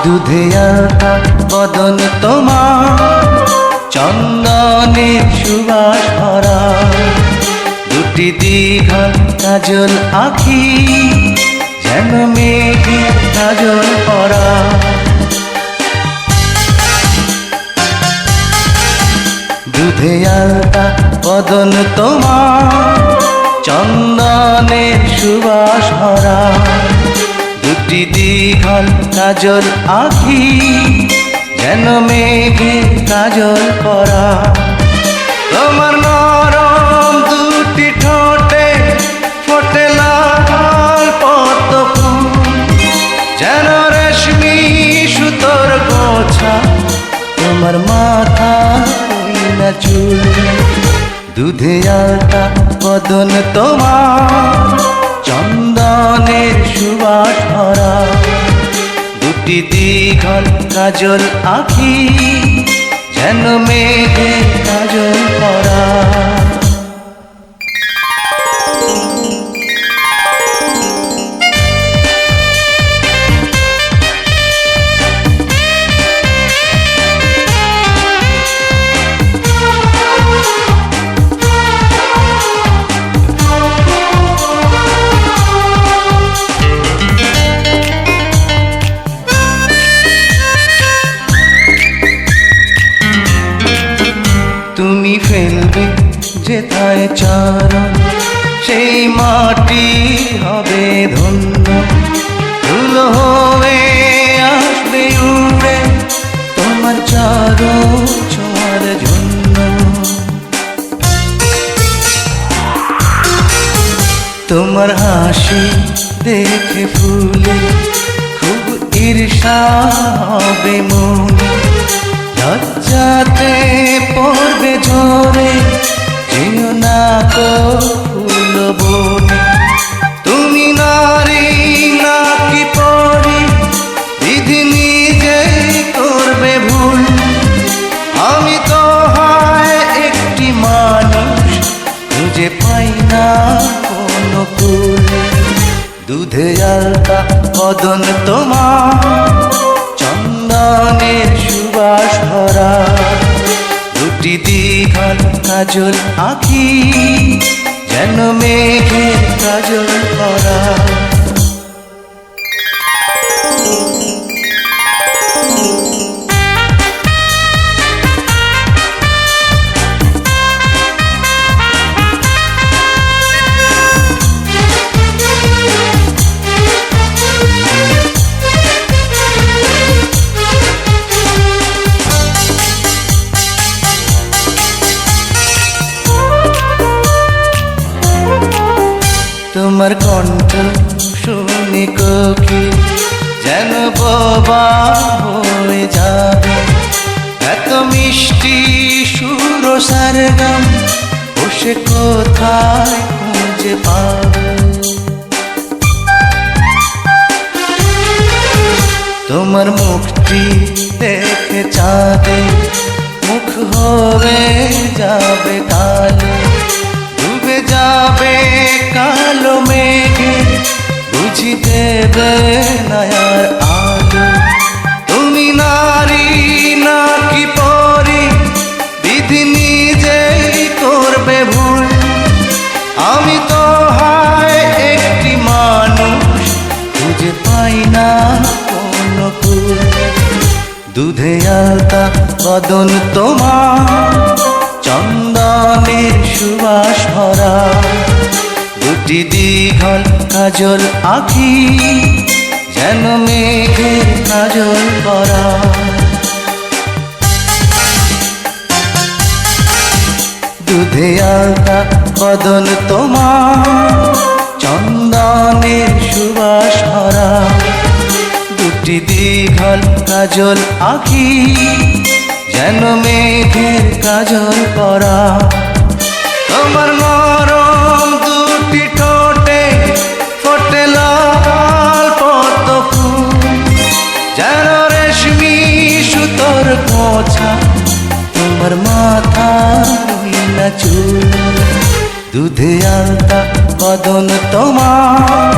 দুধে আলতা বদন তোমার, চন্দনের সুবাস ভরা, দুটি দীঘল কাজল আঁখি, যেন মেঘে কাজল পরা। দুধে আলতা বদন তোমার, চন্দনের সুবাস ভরা, দুটি দীঘল কাজল আঁখি, যেন মেঘে কাজল পরা। তোমার নরম দুটি ঠোঁটে ফোটে লাল পদ্ম ফুল, যেন রেশমি সুতোর গোছা, তোমার মাথা না চুল। দুধে আলতা বদন তোমার, চন্দনের সুবাস ভরা, দুটি দীঘল কাজল আঁখি, যেন মেঘে কাজল পরা। তুমি ফেলবে যেথায় চরণ, সেই মাটি হবে ধন্য, ধুলো হয়ে আসবে উড়ে তোমার চরণ ছোঁয়ার জন্য। তোমার হাসি দেখে ফুলে খুব ঈর্ষা হবে মনে, লজ্জাতে পড়বে ঝরে, যেও না কো ফুল বনে। তুমি নারী নাকি পরি, বিধি নিজেই করবে ভুল, আমি তো হয় একটি মানুষ, খুঁজে পাই না কোনো কুল। দুধে আলতা বদন তোমার, চন্দনের সুবাস ভরা, দুটি দীঘল কাজল আঁখি, যেন মেঘে কাজল পরা। তোমার কণ্ঠ শুনে কোকিল যেন বোবা হয়ে যাবে, এত মিষ্টি সুর সারগাম বসে কোথায় খুঁজে পাবে। তোমার মুখটি দেখে চাঁদে মুখ হয়ে যাবে কালো, ডুবে যাবে কালো মেঘে, বুঝি দেবে নয়ার আলো। তুমি নারী নাকি পরি, বিধি নিজেই করবে ভুল, আমি তো হয় একটি মানুষ, খুঁজে পাই না কোনো কুল। দুধে আলতা বদন তোমার, চন্দনের সুবাস ভরা, দুটি দীঘল কাজল আঁখি, যেন মেঘে কাজল পরা। দুধে আলতা বদন তোমার, চন্দনের সুবাস ভরা, দুটি দীঘল কাজল আঁখি, যেন মেঘের কাজল পরা। তোমার নরম দুটি ঠোঁটে ফোটে লাল পদ্ম ফুল, যেন রেশমি সুতোর গোছা, তোমার মাথা না চুল। দুধে আলতা বদন তোমার,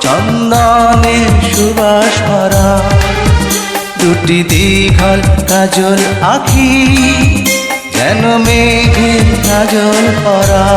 চন্দনের সুবাস ভরা, দুটি দীঘল কাজল আঁখি, যেন মেঘের কাজল পরা।